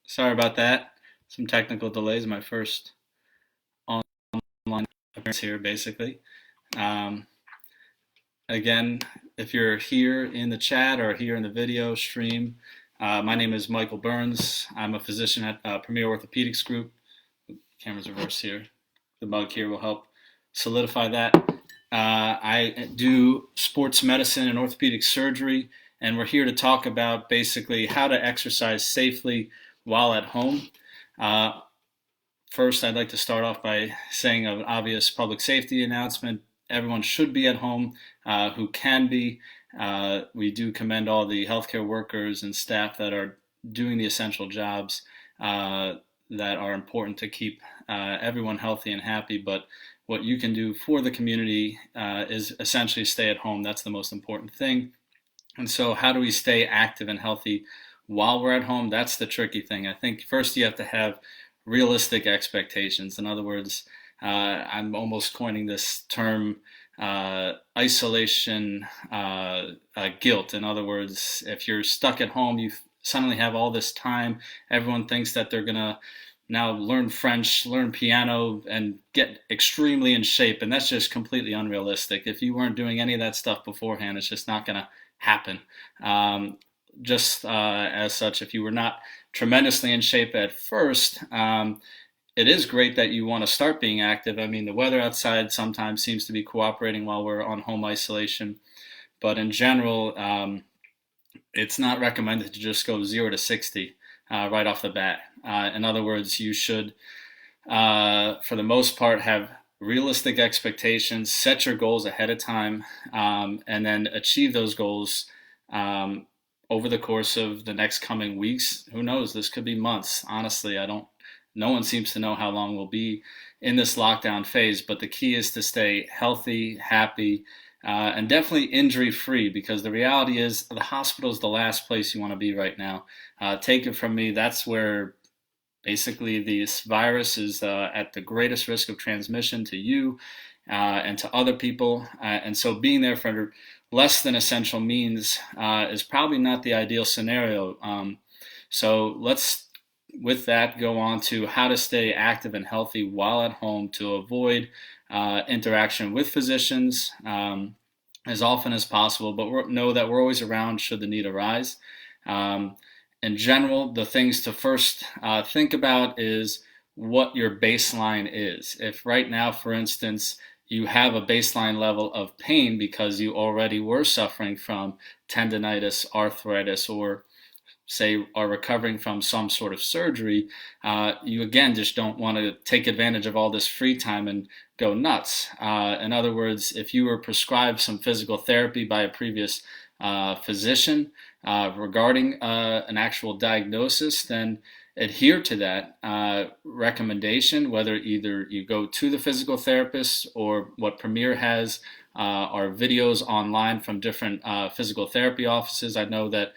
Sorry about that. Some technical delays. My first online appearance here, basically. Um, Again, if you're here in the chat or here in the video stream, my name is Michael Birns. I'm a physician at Premier Orthopedics Group. Camera's reversed here. The mug here will help solidify that. I do sports medicine and orthopedic surgery, and we're here to talk about basically how to exercise safely while at home. Uh, First, I'd like to start off by saying an obvious public safety announcement. Everyone should be at home who can be. We do commend all the healthcare workers and staff that are doing the essential jobs that are important to keep everyone healthy and happy. But what you can do for the community is essentially stay at home. That's the most important thing. And so, how do we stay active and healthy while we're at home? That's the tricky thing. I think first you have to have realistic expectations. In other words, I'm almost coining this term isolation guilt. In other words, if you're stuck at home, you suddenly have all this time. Everyone thinks that they're going to now learn French, learn piano, and get extremely in shape. And that's just completely unrealistic. If you weren't doing any of that stuff beforehand, it's just not going to happen. Just as such, if you were not tremendously in shape at first, it is great that you want to start being active. I mean, the weather outside sometimes seems to be cooperating while we're on home isolation, but in general, it's not recommended to just go 0 to 60 right off the bat. In other words, you should, for the most part, have realistic expectations, set your goals ahead of time, and then achieve those goals over the course of the next coming weeks. Who knows? This could be months. Honestly, no one seems to know how long we'll be in this lockdown phase, but the key is to stay healthy, happy, and definitely injury-free, because the reality is the hospital is the last place you want to be right now. Take it from me, that's where basically this virus is at the greatest risk of transmission to you and to other people. And so being there for less than essential means is probably not the ideal scenario. So let's, with that, go on to how to stay active and healthy while at home to avoid interaction with physicians as often as possible, but know that we're always around should the need arise. In general, the things to first think about is what your baseline is. If right now, for instance, you have a baseline level of pain because you already were suffering from tendonitis, arthritis, or say are recovering from some sort of surgery, you again just don't want to take advantage of all this free time and go nuts. In other words, if you were prescribed some physical therapy by a previous physician regarding an actual diagnosis, then adhere to that recommendation, whether either you go to the physical therapist or what Premier has are videos online from different physical therapy offices. I know that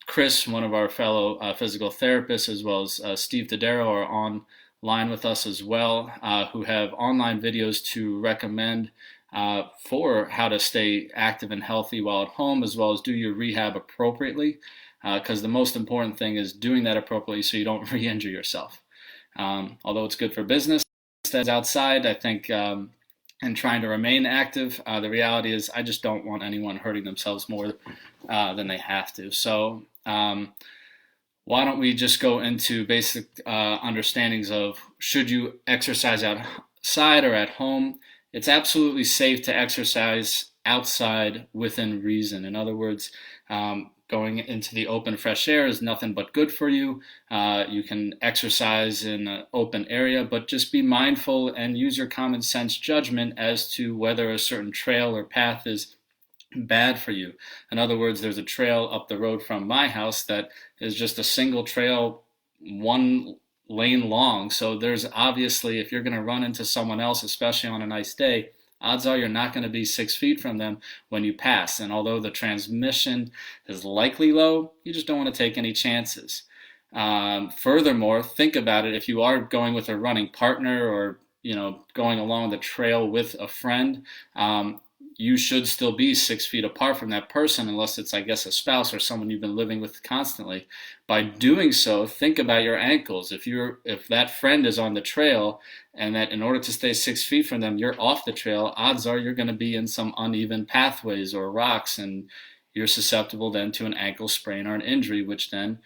Chris, one of our fellow physical therapists, as well as Steve Tadero are online with us as well, who have online videos to recommend for how to stay active and healthy while at home, as well as do your rehab appropriately, because the most important thing is doing that appropriately so you don't re-injure yourself. Although it's good for business, as outside, I think, and trying to remain active, the reality is I just don't want anyone hurting themselves more than they have to. So why don't we just go into basic understandings of should you exercise outside or at home? It's absolutely safe to exercise outside within reason. In other words, going into the open fresh air is nothing but good for you. You can exercise in an open area, but just be mindful and use your common sense judgment as to whether a certain trail or path is bad for you. In other words, there's a trail up the road from my house that is just a single trail, one lane long. So there's obviously, if you're going to run into someone else, especially on a nice day, odds are you're not going to be 6 feet from them when you pass. And although the transmission is likely low, you just don't want to take any chances. Furthermore, think about it. If you are going with a running partner or going along the trail with a friend, you should still be 6 feet apart from that person unless it's, I guess, a spouse or someone you've been living with constantly. By doing so, think about your ankles. If that friend is on the trail and that in order to stay 6 feet from them, you're off the trail, odds are you're going to be in some uneven pathways or rocks, and you're susceptible then to an ankle sprain or an injury, which then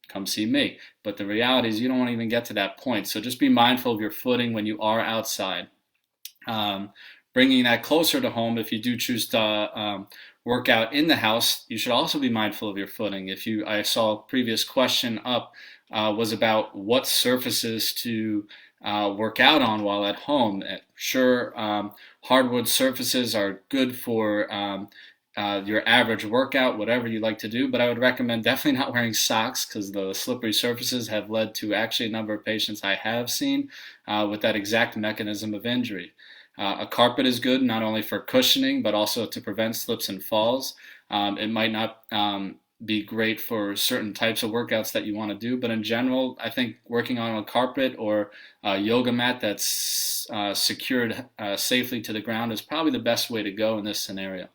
come see me. But the reality is you don't want to even get to that point. So just be mindful of your footing when you are outside. Um, Bringing that closer to home, if you do choose to work out in the house, you should also be mindful of your footing. I saw a previous question up was about what surfaces to work out on while at home. Sure, hardwood surfaces are good for your average workout, whatever you like to do, but I would recommend definitely not wearing socks because the slippery surfaces have led to actually a number of patients I have seen with that exact mechanism of injury. A carpet is good not only for cushioning but also to prevent slips and falls. It might not be great for certain types of workouts that you want to do, but in general, I think working on a carpet or a yoga mat that's secured safely to the ground is probably the best way to go in this scenario.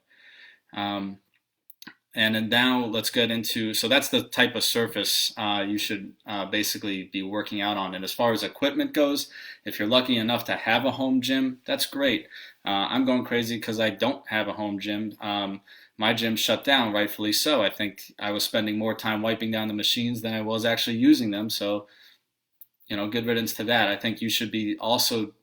Um, and then now let's get into, so that's the type of surface you should basically be working out on. And as far as equipment goes, if you're lucky enough to have a home gym, that's great. I'm going crazy because I don't have a home gym. My gym shut down, rightfully so. I think I was spending more time wiping down the machines than I was actually using them. So, good riddance to that. I think you should be also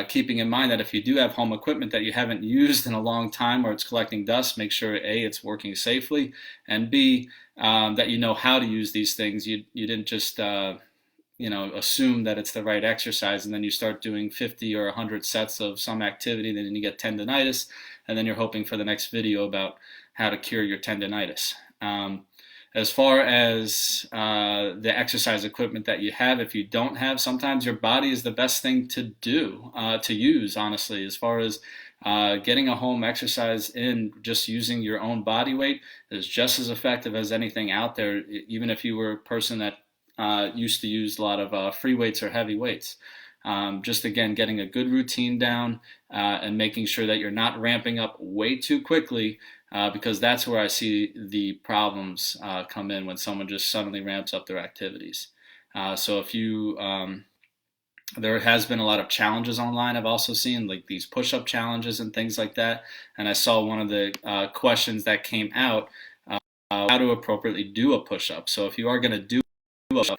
keeping in mind that if you do have home equipment that you haven't used in a long time or it's collecting dust, make sure A, it's working safely, and B, that you know how to use these things. You didn't just assume that it's the right exercise and then you start doing 50 or 100 sets of some activity, then you get tendonitis, and then you're hoping for the next video about how to cure your tendonitis. As far as the exercise equipment that you have, if you don't have, sometimes your body is the best thing to do, to use, honestly. As far as getting a home exercise in, just using your own body weight is just as effective as anything out there, even if you were a person that used to use a lot of free weights or heavy weights. Just again, getting a good routine down and making sure that you're not ramping up way too quickly, because that's where I see the problems come in when someone just suddenly ramps up their activities. So if you, there has been a lot of challenges online I've also seen, like these push-up challenges and things like that. And I saw one of the questions that came out, how to appropriately do a push-up. So if you are going to do a push-up,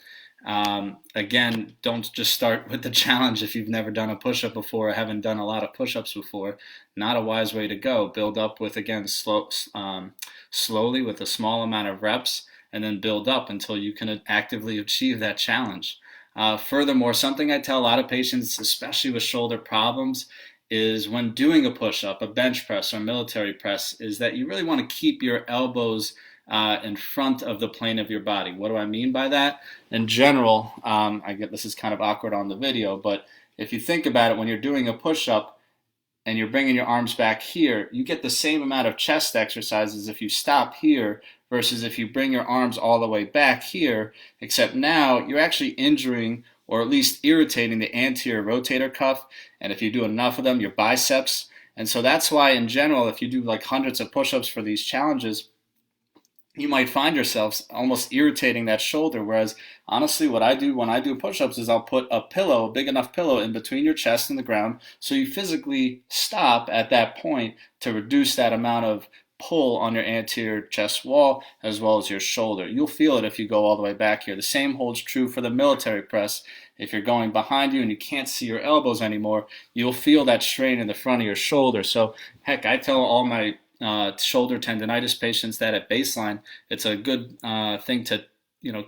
again, don't just start with the challenge if you've never done a push-up before or haven't done a lot of push-ups before. Not a wise way to go. Build up with, again, slowly with a small amount of reps, and then build up until you can actively achieve that challenge. Furthermore, something I tell a lot of patients, especially with shoulder problems, is when doing a push-up, a bench press or military press, is that you really want to keep your elbows in front of the plane of your body. What do I mean by that? In general, I get this is kind of awkward on the video, but if you think about it, when you're doing a push-up and you're bringing your arms back here, you get the same amount of chest exercises if you stop here versus if you bring your arms all the way back here, except now you're actually injuring or at least irritating the anterior rotator cuff, and if you do enough of them, your biceps. And so that's why in general, if you do like hundreds of push-ups for these challenges, you might find yourselves almost irritating that shoulder. Whereas honestly, what I do when I do push-ups is I'll put a pillow, a big enough pillow in between your chest and the ground so you physically stop at that point to reduce that amount of pull on your anterior chest wall as well as your shoulder. You'll feel it if you go all the way back here. The same holds true for the military press. If you're going behind you and you can't see your elbows anymore, you'll feel that strain in the front of your shoulder. So heck, I tell all my shoulder tendonitis patients that at baseline, it's a good thing to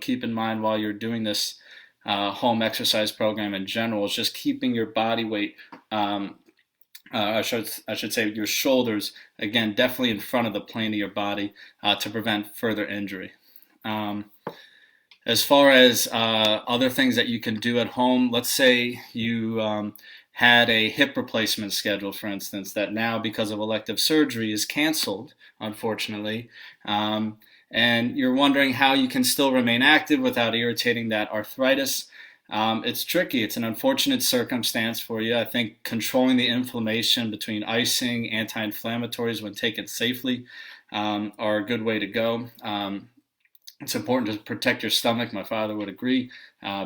keep in mind while you're doing this home exercise program in general. Is just keeping your body weight, I should say your shoulders, again, definitely in front of the plane of your body to prevent further injury. As far as other things that you can do at home, let's say you had a hip replacement scheduled, for instance, that now because of elective surgery is canceled, unfortunately, and you're wondering how you can still remain active without irritating that arthritis. It's tricky. It's an unfortunate circumstance for you. I think controlling the inflammation between icing, anti-inflammatories when taken safely are a good way to go. It's important to protect your stomach. My father would agree.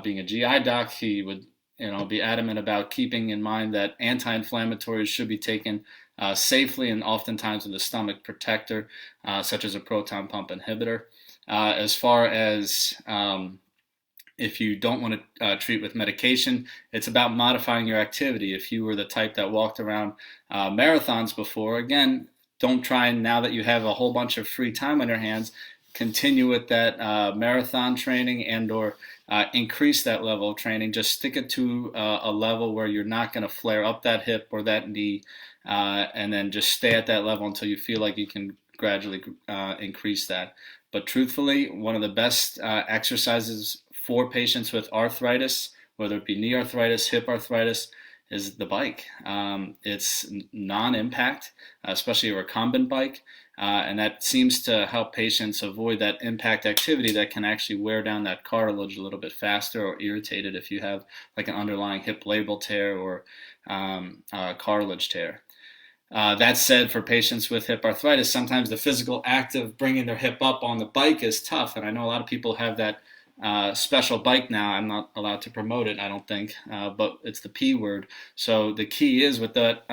Being a GI doc, he would be adamant about keeping in mind that anti-inflammatories should be taken safely and oftentimes with a stomach protector, such as a proton pump inhibitor. As far as if you don't want to treat with medication, it's about modifying your activity. If you were the type that walked around marathons before, again, don't try now that you have a whole bunch of free time on your hands, continue with that marathon training and or increase that level of training. Just stick it to a level where you're not going to flare up that hip or that knee, and then just stay at that level until you feel like you can gradually increase that. But truthfully, one of the best exercises for patients with arthritis, whether it be knee arthritis, hip arthritis, is the bike. It's non-impact, especially a recumbent bike, and that seems to help patients avoid that impact activity that can actually wear down that cartilage a little bit faster or irritate it if you have like an underlying hip labral tear or cartilage tear. That said, for patients with hip arthritis, sometimes the physical act of bringing their hip up on the bike is tough, and I know a lot of people have that special bike now. I'm not allowed to promote it, I don't think, but it's the P word. So the key is with that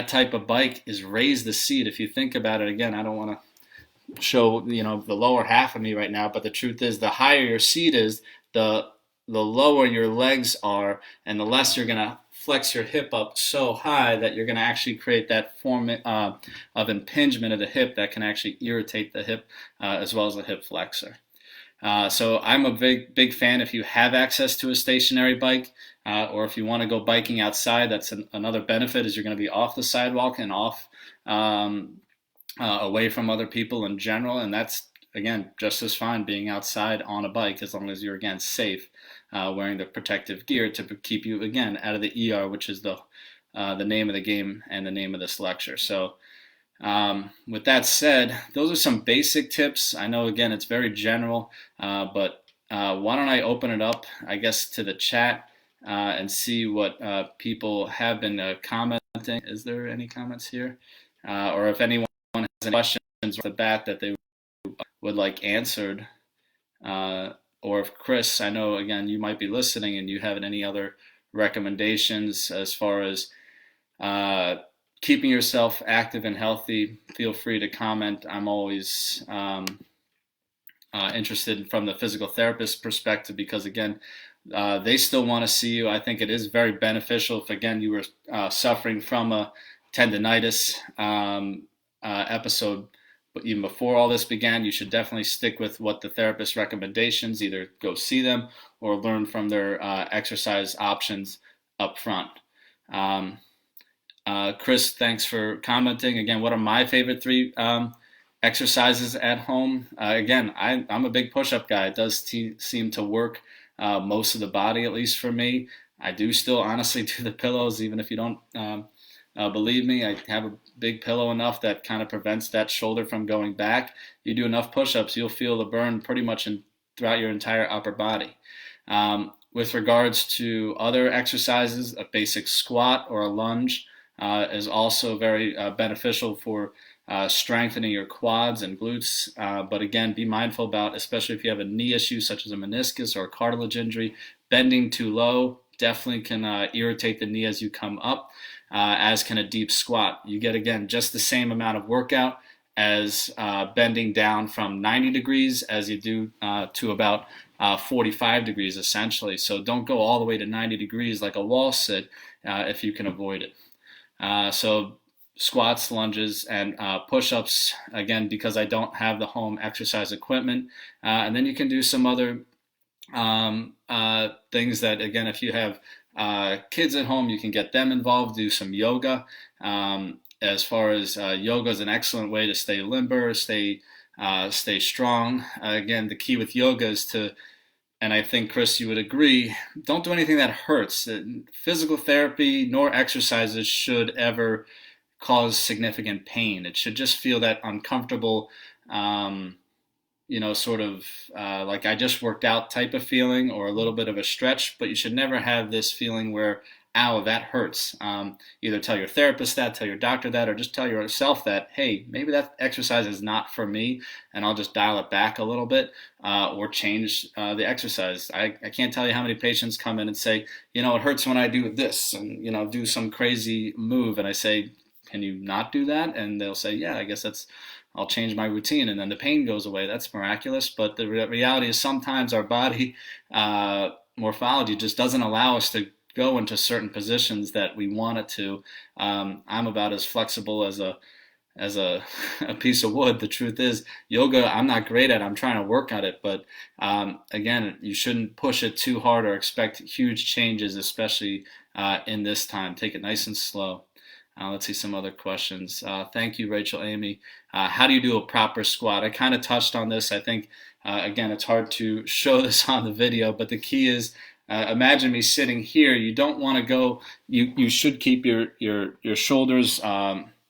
type of bike is raise the seat. If you think about it, again, I don't want to show the lower half of me right now, but the truth is, the higher your seat is, the lower your legs are, and the less you're gonna flex your hip up so high that you're gonna actually create that form of impingement of the hip that can actually irritate the hip as well as the hip flexor. So I'm a big fan if you have access to a stationary bike, or if you want to go biking outside. That's another benefit, is you're going to be off the sidewalk and off away from other people in general, and that's again just as fine being outside on a bike as long as you're again safe, wearing the protective gear to keep you again out of the ER, which is the name of the game and the name of this lecture. So. With that said, those are some basic tips. I know, again, it's very general, but why don't I open it up, I guess, to the chat and see what people have been commenting. Is there any comments here? Or if anyone has any questions off the bat that they would like answered. Or if Chris, I know, again, you might be listening and you have any other recommendations as far as keeping yourself active and healthy, feel free to comment. I'm always interested from the physical therapist perspective because, again, they still want to see you. I think it is very beneficial if, again, you were suffering from a tendonitis episode, but even before all this began, you should definitely stick with what the therapist's recommendations, either go see them or learn from their exercise options up front. Chris, thanks for commenting. Again, what are my favorite three exercises at home? Again, I'm a big push-up guy. It does seem to work most of the body, at least for me. I do still honestly do the pillows, even if you don't believe me. I have a big pillow enough that kind of prevents that shoulder from going back. You do enough push-ups, you'll feel the burn pretty much throughout your entire upper body. With regards to other exercises, a basic squat or a lunge is also very beneficial for strengthening your quads and glutes. But again, be mindful about, especially if you have a knee issue such as a meniscus or a cartilage injury, bending too low definitely can irritate the knee as you come up, as can a deep squat. You get, again, just the same amount of workout as bending down from 90 degrees as you do to about 45 degrees essentially. So don't go all the way to 90 degrees like a wall sit if you can avoid it. So squats, lunges, and push-ups, again, because I don't have the home exercise equipment. And then you can do some other things that, again, if you have kids at home, you can get them involved, do some yoga. As far as yoga is an excellent way to stay limber, stay strong. Again, the key with yoga is to, and I think, Chris, you would agree, don't do anything that hurts. Physical therapy nor exercises should ever cause significant pain. It should just feel that uncomfortable sort of like I just worked out type of feeling or a little bit of a stretch, but you should never have this feeling where, ow, that hurts. Either tell your therapist that, tell your doctor that, or just tell yourself that, hey, maybe that exercise is not for me, and I'll just dial it back a little bit or change the exercise. I can't tell you how many patients come in and say, it hurts when I do this and, do some crazy move. And I say, can you not do that? And they'll say, yeah, I guess I'll change my routine, and then the pain goes away. That's miraculous. But the reality is sometimes our body morphology just doesn't allow us to go into certain positions that we want it to. I'm about as flexible as a piece of wood. The truth is, yoga, I'm not great at. I'm trying to work at it, but again, you shouldn't push it too hard or expect huge changes, especially in this time. Take it nice and slow. Let's see some other questions. Thank you, Rachel Amy. How do you do a proper squat? I kind of touched on this. I think, again, it's hard to show this on the video, but the key is imagine me sitting here. You don't want to go, you should keep your shoulders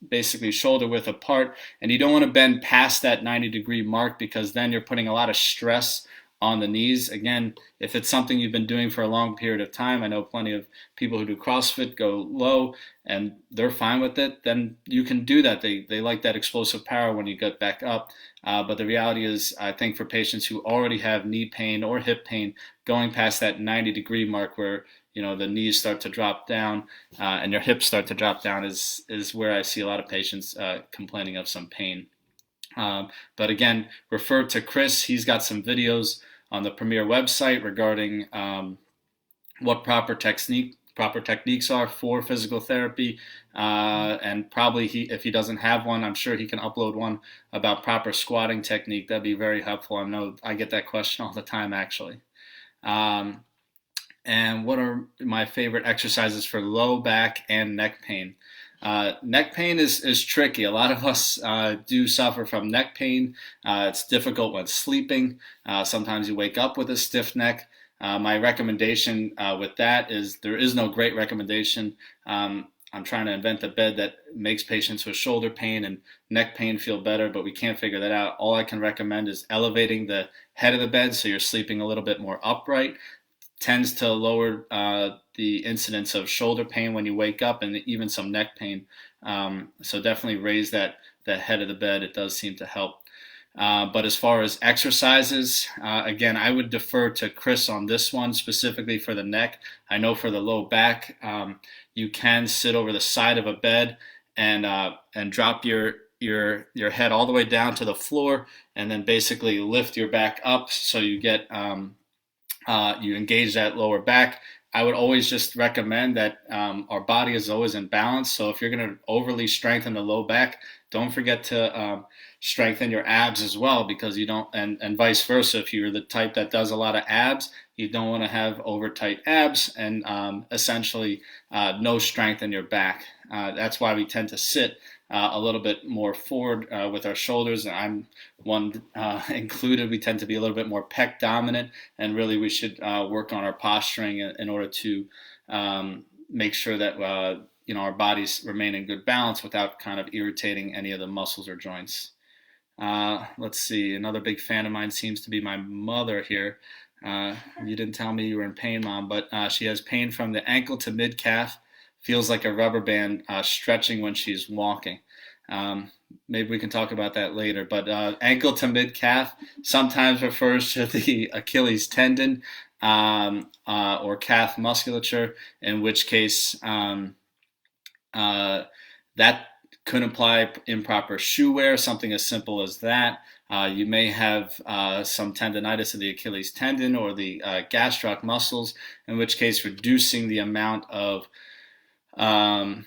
basically shoulder width apart, and you don't want to bend past that 90-degree mark because then you're putting a lot of stress on the knees. Again, if it's something you've been doing for a long period of time, I know plenty of people who do CrossFit go low and they're fine with it, then you can do that. They like that explosive power when you get back up. But the reality is, I think for patients who already have knee pain or hip pain, going past that 90-degree mark where the knees start to drop down and your hips start to drop down is where I see a lot of patients complaining of some pain. But again, refer to Chris. He's got some videos on the Premier website regarding what proper techniques are for physical therapy, and probably if he doesn't have one, I'm sure he can upload one about proper squatting technique. That'd be very helpful. I know I get that question all the time, actually. And what are my favorite exercises for low back and neck pain? Neck pain is tricky. A lot of us do suffer from neck pain. It's difficult when sleeping. Sometimes you wake up with a stiff neck. My recommendation with that is there is no great recommendation. I'm trying to invent a bed that makes patients with shoulder pain and neck pain feel better, but we can't figure that out. All I can recommend is elevating the head of the bed so you're sleeping a little bit more upright. Tends to lower the incidence of shoulder pain when you wake up and even some neck pain. So definitely raise that head of the bed. It does seem to help. But as far as exercises, again, I would defer to Chris on this one specifically for the neck. I know for the low back, you can sit over the side of a bed and drop your head all the way down to the floor, and then basically lift your back up so you get you engage that lower back. I would always just recommend that our body is always in balance. So if you're going to overly strengthen the low back, don't forget to strengthen your abs as well, because you don't, and vice versa. If you're the type that does a lot of abs, you don't want to have over tight abs and essentially no strength in your back. That's why we tend to sit a little bit more forward with our shoulders. I'm one included. We tend to be a little bit more pec dominant, and really we should work on our posturing in order to make sure that our bodies remain in good balance without kind of irritating any of the muscles or joints. Let's see. Another big fan of mine seems to be my mother here. You didn't tell me you were in pain, Mom, but she has pain from the ankle to mid-calf. Feels like a rubber band stretching when she's walking. Maybe we can talk about that later. But ankle to mid-calf sometimes refers to the Achilles tendon or calf musculature, in which case that could imply improper shoe wear, something as simple as that. You may have some tendonitis of the Achilles tendon or the gastroc muscles, in which case reducing the amount of the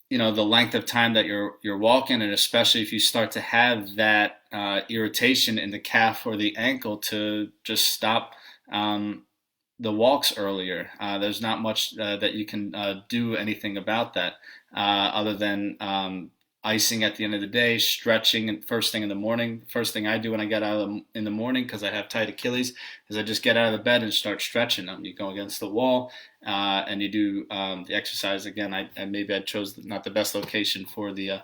length of time that you're walking, and especially if you start to have that irritation in the calf or the ankle, to just stop the walks earlier. There's not much that you can do anything about that other than icing at the end of the day, stretching, and first thing in the morning. First thing I do when I get out in the morning, because I have tight Achilles, is I just get out of the bed and start stretching them. You go against the wall and you do the exercise. Again, maybe I chose not the best location for the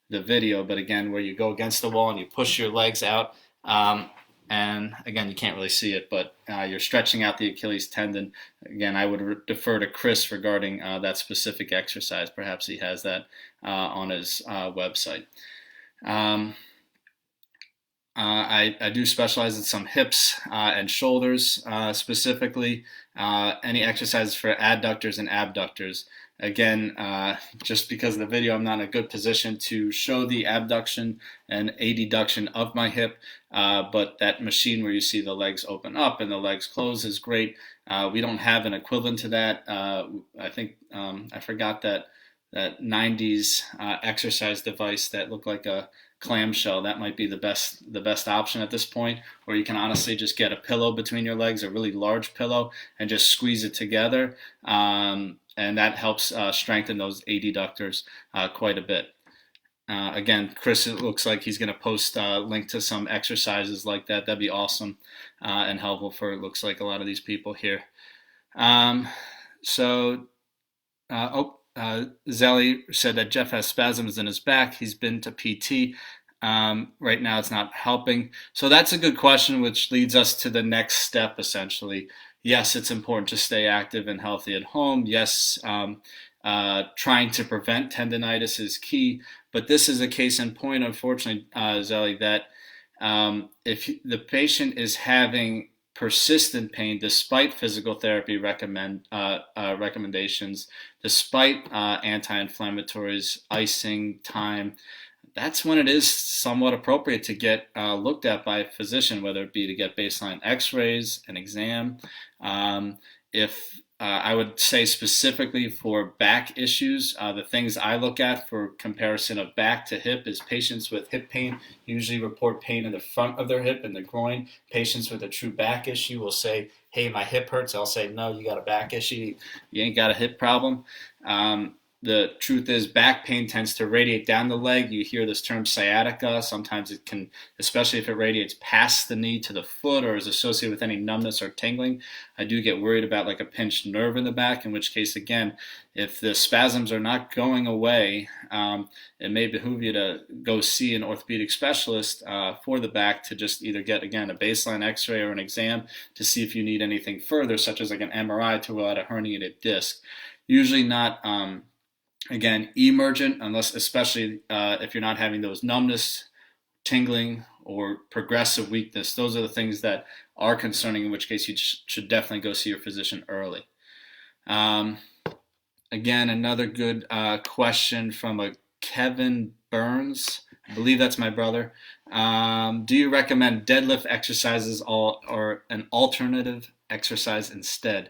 video, but again, where you go against the wall and you push your legs out. And again, you can't really see it, but you're stretching out the Achilles tendon. Again, I would defer to Chris regarding that specific exercise. Perhaps he has that on his website. Um, I do specialize in some hips and shoulders specifically. Any exercises for adductors and abductors. Again, just because of the video, I'm not in a good position to show the abduction and adduction of my hip, but that machine where you see the legs open up and the legs close is great. We don't have an equivalent to that. I think I forgot that 90s exercise device that looked like a clamshell. That might be the best option at this point. Or you can honestly just get a pillow between your legs, a really large pillow, and just squeeze it together. And that helps strengthen those adductors quite a bit. Again, Chris, it looks like he's going to post a link to some exercises like that. That'd be awesome and helpful for, it looks like, a lot of these people here. So, Zelly said that Jeff has spasms in his back. He's been to PT. Right now, it's not helping. So that's a good question, which leads us to the next step, essentially. Yes, it's important to stay active and healthy at home. Yes, trying to prevent tendonitis is key. But this is a case in point, unfortunately, Zelly, that if the patient is having persistent pain despite physical therapy recommendations, despite anti-inflammatories, icing, time, that's when it is somewhat appropriate to get looked at by a physician, whether it be to get baseline x-rays, an exam. If I would say specifically for back issues, the things I look at for comparison of back to hip is patients with hip pain usually report pain in the front of their hip and the groin. Patients with a true back issue will say, hey, my hip hurts. I'll say, no, you got a back issue. You ain't got a hip problem. The truth is back pain tends to radiate down the leg. You hear this term sciatica. Sometimes it can, especially if it radiates past the knee to the foot or is associated with any numbness or tingling. I do get worried about like a pinched nerve in the back, in which case, again, if the spasms are not going away, it may behoove you to go see an orthopedic specialist for the back to just either get, again, a baseline x-ray or an exam to see if you need anything further, such as like an MRI to rule out a herniated disc. Usually not again, emergent, unless, especially if you're not having those numbness, tingling, or progressive weakness. Those are the things that are concerning, in which case you should definitely go see your physician early. Again, another good question from a Kevin Birns. I believe that's my brother. Do you recommend deadlift exercises or an alternative exercise instead?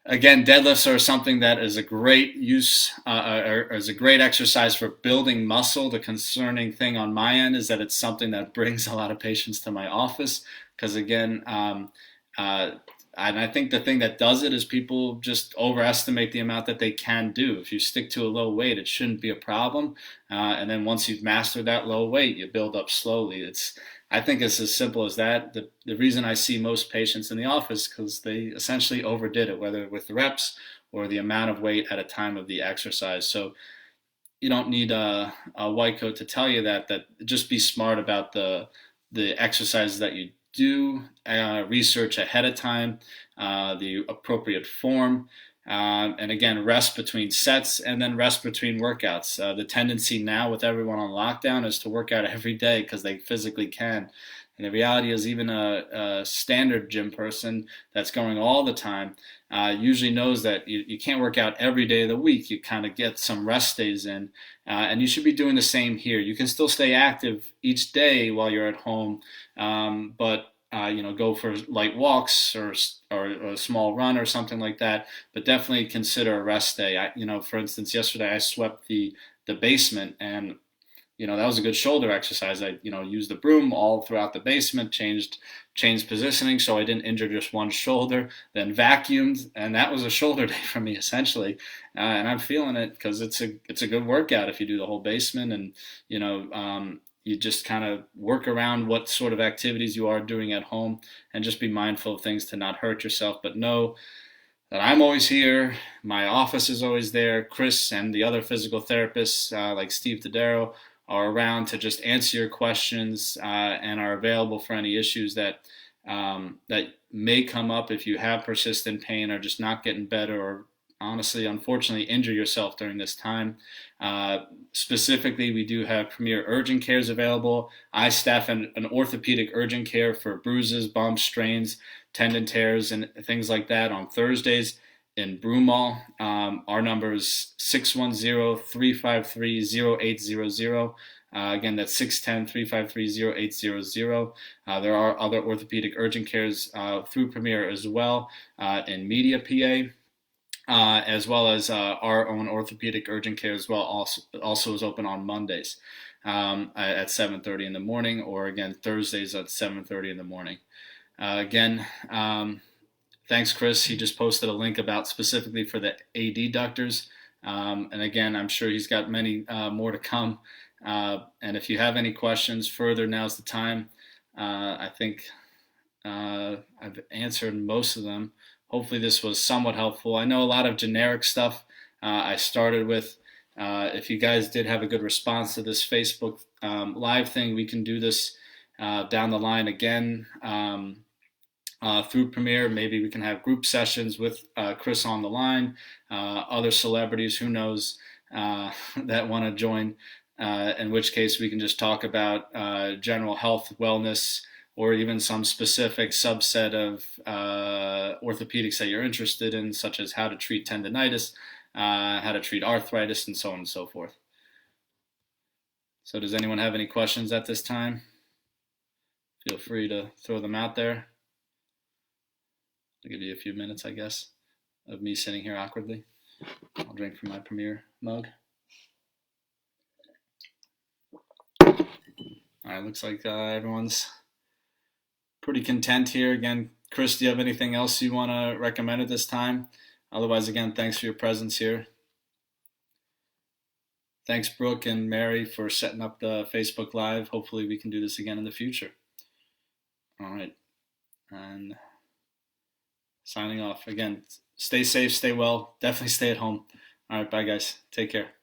Again, deadlifts are something that is a great use, or is a great exercise for building muscle. The concerning thing on my end is that it's something that brings a lot of patients to my office because, again, and I think the thing that does it is people just overestimate the amount that they can do. If you stick to a low weight, it shouldn't be a problem. And then once you've mastered that low weight, you build up slowly. I think it's as simple as that. The reason I see most patients in the office because they essentially overdid it, whether with the reps or the amount of weight at a time of the exercise. So you don't need a white coat to tell you that just be smart about the exercises that you do, research ahead of time, the appropriate form, and again, rest between sets and then rest between workouts. The tendency now with everyone on lockdown is to work out every day because they physically can. And the reality is even a standard gym person that's going all the time usually knows that you can't work out every day of the week. You kind of get some rest days in. And you should be doing the same here. You can still stay active each day while you're at home, but go for light walks or a small run or something like that. But definitely consider a rest day. For instance, yesterday I swept the basement, and that was a good shoulder exercise. I used the broom all throughout the basement, changed positioning so I didn't injure just one shoulder, then vacuumed, and that was a shoulder day for me essentially. And I'm feeling it because it's a good workout if you do the whole basement, and you just kind of work around what sort of activities you are doing at home and just be mindful of things to not hurt yourself. But know that I'm always here. My office is always there. Chris and the other physical therapists like Steve Tadero are around to just answer your questions and are available for any issues that may come up if you have persistent pain or just not getting better, or honestly, unfortunately, injure yourself during this time. Specifically, we do have Premier Urgent Cares available. I staff an orthopedic urgent care for bruises, bumps, strains, tendon tears, and things like that on Thursdays in Broomall. Our number is 610-353-0800. Again, that's 610-353-0800. There are other orthopedic urgent cares through Premier as well in Media, PA. As well as our own orthopedic urgent care as well also is open on Mondays at 7:30 in the morning, or again Thursdays at 7:30 in the morning. Again, thanks, Chris. He just posted a link about specifically for the AD doctors, and again, I'm sure he's got many more to come. And if you have any questions further, now's the time. I think I've answered most of them. Hopefully this was somewhat helpful. I know a lot of generic stuff I started with. If you guys did have a good response to this Facebook live thing, we can do this down the line again through Premiere. Maybe we can have group sessions with Chris on the line, other celebrities, who knows, that want to join, in which case we can just talk about general health, wellness, or even some specific subset of orthopedics that you're interested in, such as how to treat tendonitis, how to treat arthritis, and so on and so forth. So does anyone have any questions at this time? Feel free to throw them out there. I'll give you a few minutes, I guess, of me sitting here awkwardly. I'll drink from my Premier mug. All right, looks like everyone's pretty content here. Again, Chris, do you have anything else you want to recommend at this time? Otherwise, again, thanks for your presence here. Thanks, Brooke and Mary, for setting up the Facebook Live. Hopefully we can do this again in the future. All right. And signing off. Again, stay safe, stay well. Definitely stay at home. All right, bye, guys. Take care.